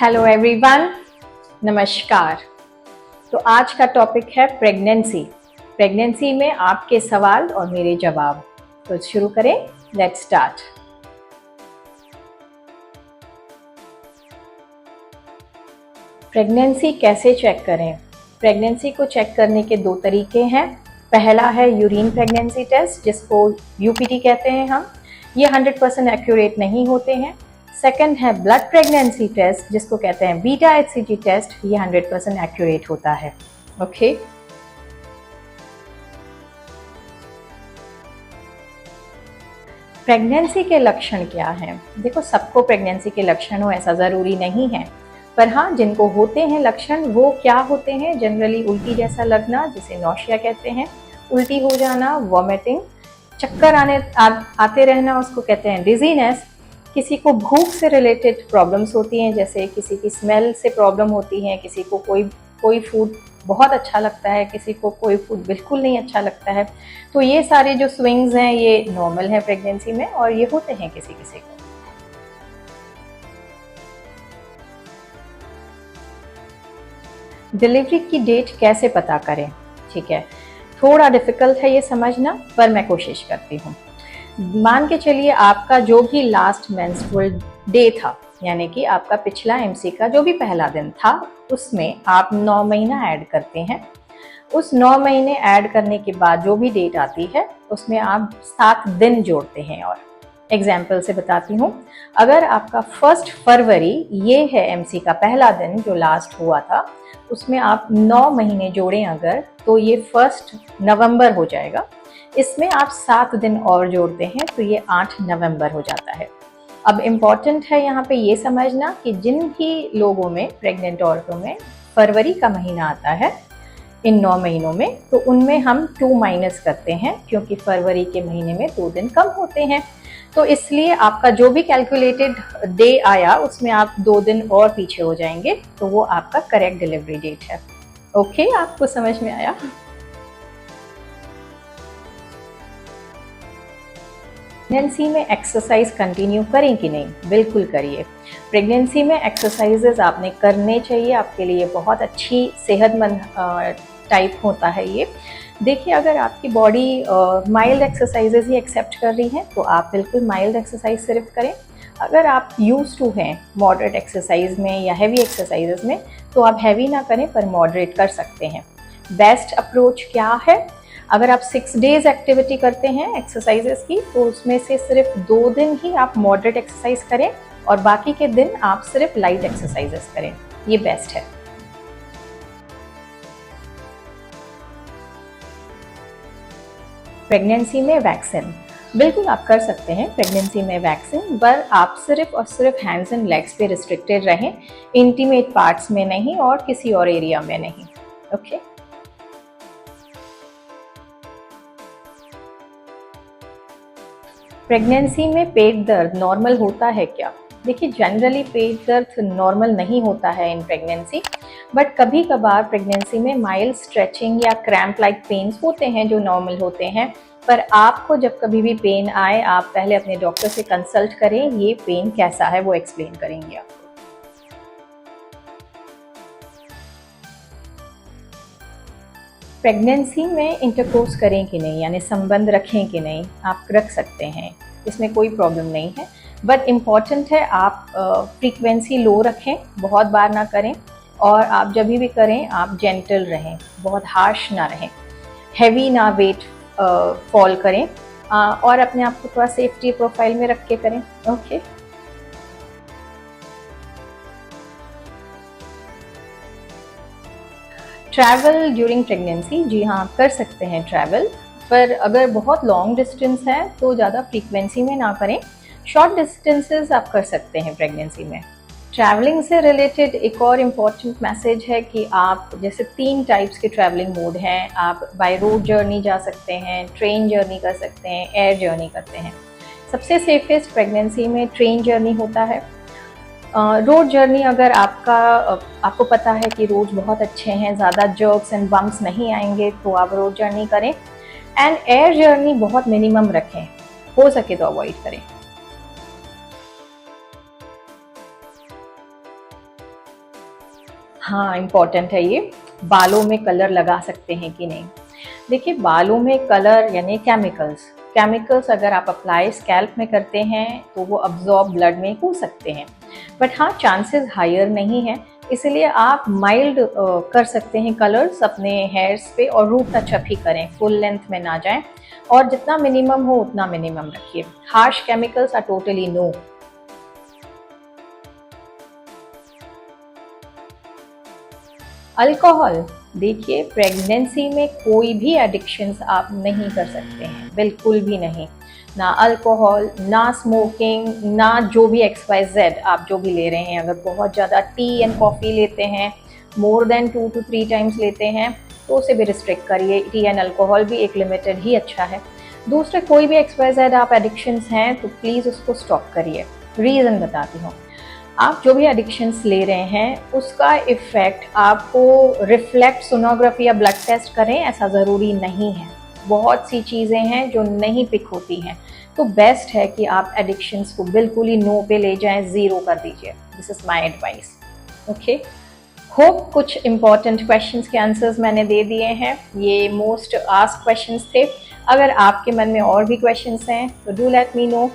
Hello everyone, नमस्कार। तो आज का टॉपिक है प्रेगनेंसी। प्रेगनेंसी में आपके सवाल और मेरे जवाब। तो शुरू करें, लेट्स स्टार्ट। प्रेगनेंसी कैसे चेक करें? प्रेगनेंसी को चेक करने के दो तरीके हैं। पहला है यूरिन प्रेगनेंसी टेस्ट, जिसको यूपीटी कहते हैं हम। ये 100% एक्यूरेट नहीं होते हैं। सेकंड है ब्लड प्रेगनेंसी टेस्ट, जिसको कहते हैं बीटा एचसीजी टेस्ट। ये 100% एक्यूरेट होता है। ओके, प्रेगनेंसी के लक्षण क्या हैं? देखो, सबको प्रेगनेंसी के लक्षण हो ऐसा ज़रूरी नहीं है, पर हाँ, जिनको होते हैं लक्षण वो क्या होते हैं? जनरली उल्टी जैसा लगना, जिसे नौशिया कहते हैं, उल्टी हो जाना, वॉमिटिंग, चक्कर आते रहना, उसको कहते हैं डिजीनेस। किसी को भूख से रिलेटेड प्रॉब्लम्स होती हैं, जैसे किसी की स्मेल से प्रॉब्लम होती है, किसी को कोई फूड बहुत अच्छा लगता है, किसी को कोई फूड बिल्कुल नहीं अच्छा लगता है। तो ये सारे जो स्विंग्स हैं ये नॉर्मल है प्रेगनेंसी में, और ये होते हैं किसी किसी को। डिलीवरी की डेट कैसे पता करें? ठीक है, थोड़ा डिफिकल्ट है ये समझना, पर मैं कोशिश करती हूँ। मान के चलिए आपका जो भी लास्ट मेंस्ट्रुअल डे था, यानी कि आपका पिछला एमसी का जो भी पहला दिन था, उसमें आप 9 महीना ऐड करते हैं। उस 9 महीने ऐड करने के बाद जो भी डेट आती है उसमें आप 7 दिन जोड़ते हैं। और एग्जाम्पल से बताती हूँ, अगर आपका 1 फरवरी ये है एमसी का पहला दिन जो लास्ट हुआ था, उसमें आप 9 महीने जोड़ें अगर, तो ये 1 नवंबर हो जाएगा। इसमें आप 7 दिन और जोड़ते हैं तो ये 8 नवंबर हो जाता है। अब इम्पॉर्टेंट है यहाँ पे ये समझना कि जिन भी लोगों में, प्रेग्नेंट औरतों में फरवरी का महीना आता है इन 9 महीनों में, तो उनमें हम 2 माइनस करते हैं, क्योंकि फरवरी के महीने में 2 दिन कम होते हैं। तो इसलिए आपका जो भी कैलकुलेटेड डे आया उसमें आप 2 दिन और पीछे हो जाएंगे, तो वो आपका करेक्ट डिलीवरी डेट है। ओके, आपको समझ में आया? प्रेगनेंसी में एक्सरसाइज कंटिन्यू करें कि नहीं? बिल्कुल करिए। प्रेगनेंसी में एक्सरसाइजेज आपने करने चाहिए, आपके लिए बहुत अच्छी सेहतमंद टाइप होता है ये। देखिए, अगर आपकी बॉडी माइल्ड एक्सरसाइजेज ही एक्सेप्ट कर रही है तो आप बिल्कुल माइल्ड एक्सरसाइज सिर्फ करें। अगर आप यूज टू हैं मॉडरेट एक्सरसाइज में या हैवी एक्सरसाइजेज में, तो आप हैवी ना करें पर मॉडरेट कर सकते हैं। बेस्ट अप्रोच क्या है? अगर आप 6 डेज एक्टिविटी करते हैं एक्सरसाइजेस की, तो उसमें से सिर्फ 2 दिन ही आप मॉडरेट एक्सरसाइज करें और बाकी के दिन आप सिर्फ लाइट एक्सरसाइजेस करें। ये बेस्ट है। प्रेगनेंसी में वैक्सीन बिल्कुल आप कर सकते हैं। प्रेगनेंसी में वैक्सीन, पर आप सिर्फ और सिर्फ हैंड्स एंड लेग्स पे रिस्ट्रिक्टेड रहें, इंटीमेट पार्ट्स में नहीं और किसी और एरिया में नहीं। ओके, प्रेगनेंसी में पेट दर्द नॉर्मल होता है क्या? देखिए, जनरली पेट दर्द नॉर्मल नहीं होता है इन प्रेगनेंसी, बट कभी कभार प्रेगनेंसी में माइल्ड स्ट्रेचिंग या क्रैम्प लाइक पेन्स होते हैं जो नॉर्मल होते हैं। पर आपको जब कभी भी पेन आए, आप पहले अपने डॉक्टर से कंसल्ट करें। ये पेन कैसा है वो एक्सप्लेन करेंगे आपको। प्रेगनेंसी में इंटरकोर्स करें कि नहीं, यानी संबंध रखें कि नहीं? आप रख सकते हैं, इसमें कोई प्रॉब्लम नहीं है, बट इम्पॉर्टेंट है आप फ्रीक्वेंसी लो रखें, बहुत बार ना करें, और आप जब भी करें आप जेंटल रहें, बहुत हार्श ना रहें, हैवी ना वेट फॉल करें, और अपने आप को थोड़ा सेफ्टी प्रोफाइल में रख के करें। ओके, ट्रैवल ड्यूरिंग प्रेगनेंसी, जी हाँ, आप कर सकते हैं ट्रैवल, पर अगर बहुत लॉन्ग डिस्टेंस है तो ज़्यादा फ्रीक्वेंसी में ना करें। शॉर्ट डिस्टेंसेस आप कर सकते हैं प्रेगनेंसी में। ट्रैवलिंग से रिलेटेड एक और इम्पॉर्टेंट मैसेज है कि आप, जैसे 3 टाइप्स के ट्रैवलिंग मोड हैं। आप बाय रोड जर्नी जा सकते हैं, ट्रेन जर्नी कर सकते हैं, एयर जर्नी करते हैं। सबसे सेफेस्ट प्रेगनेंसी में ट्रेन जर्नी होता है। रोड जर्नी, अगर आपको पता है कि रोड्स बहुत अच्छे हैं, ज़्यादा जर्क्स एंड बम्प्स नहीं आएंगे, तो आप रोड जर्नी करें। एंड एयर जर्नी बहुत मिनिमम रखें, हो सके तो अवॉइड करें। हाँ, इम्पॉर्टेंट है ये। बालों में कलर लगा सकते हैं कि नहीं? देखिए, बालों में कलर यानी केमिकल्स अगर आप अप्लाई स्कैल्प में करते हैं तो वो अब्जॉर्ब ब्लड में हो सकते हैं, बट हाँ, चांसेस हायर नहीं है। इसलिए आप माइल्ड कर सकते हैं कलर्स अपने हेयर्स पे, और रूट टचअप ही करें, फुल लेंथ में ना जाएं, और जितना मिनिमम हो उतना मिनिमम रखिए। Harsh chemicals are totally no. Alcohol, देखिए, प्रेगनेंसी में कोई भी एडिक्शंस आप नहीं कर सकते हैं, बिल्कुल भी नहीं। ना अल्कोहल, ना स्मोकिंग, ना जो भी XYZ आप जो भी ले रहे हैं। अगर बहुत ज़्यादा टी एंड कॉफ़ी लेते हैं, मोर देन 2 to 3 टाइम्स लेते हैं, तो उसे भी रिस्ट्रिक्ट करिए। टी एंड अल्कोहल भी एक लिमिटेड ही अच्छा है। दूसरे कोई भी XYZ आप एडिक्शंस हैं तो प्लीज़ उसको स्टॉप करिए। रीज़न बताती हूँ। आप जो भी एडिक्शंस ले रहे हैं उसका इफ़ेक्ट आपको रिफ्लेक्ट सोनोग्राफी या ब्लड टेस्ट करें ऐसा ज़रूरी नहीं है। बहुत सी चीज़ें हैं जो नहीं पिक होती हैं, तो बेस्ट है कि आप एडिक्शंस को बिल्कुल ही नो पे ले जाएं, ज़ीरो कर दीजिए। This is my advice. Okay, hope कुछ इंपॉर्टेंट क्वेश्चंस के आंसर्स मैंने दे दिए हैं। ये मोस्ट आस्क्ड क्वेश्चंस थे। अगर आपके मन में और भी क्वेश्चंस हैं तो डू लेट मी नो।